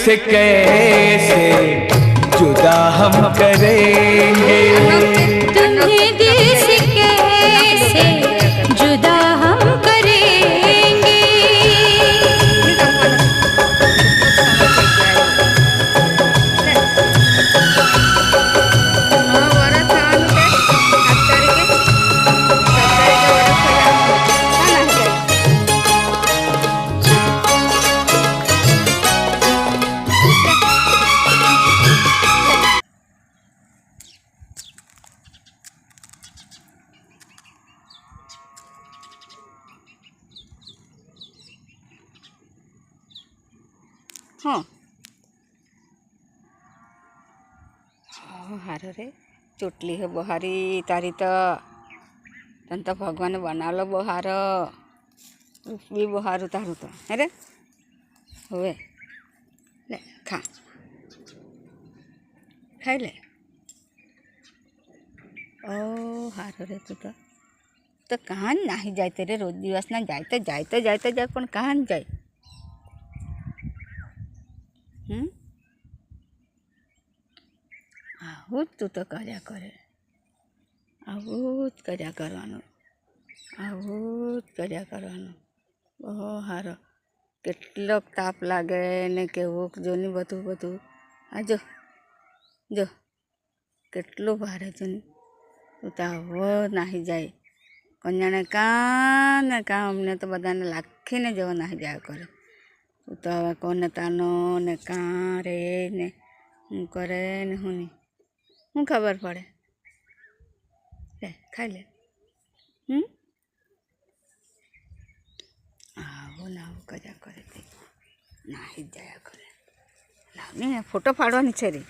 से कैसे जुदा हम करेंगे, तुम्हें दिल से कैसे जुदा हम करेंगे। हाँ हार रे चोटली है बहारी तारी तो तन तो भगवान बना लो बहार भी बहारू तारू तो है रे हुए ले खा खाई ले। ओ हार रे तू तो कहाँ नहीं जाते रे रोज दिवस ना जाते जाते जाते जाए पण कहाँ जाए। આવું જ તું તો કર્યા કરે, આવું જ કર્યા કરવાનું, આવું જ કર્યા કરવાનું. બહુ સારો કેટલો તાપ લાગે ને કેવું જોની બધું બધું આ જો જો કેટલું ભારે જોની તું તો આવો નાહી જાય કન્યાને કાં ને કાં અમને તો બધાને લાખીને જેવો નાહી જાય કરે. તું તો હવે કોને તાનો ને કાં રે ને હું કરે ને હું નહીં હું ખબર પડે. લે ખાઈ લે. આવું ને આવું કર્યા કરે તે નાહી જ જાય કરે. લાવને ફોટો પાડવાની છે રે.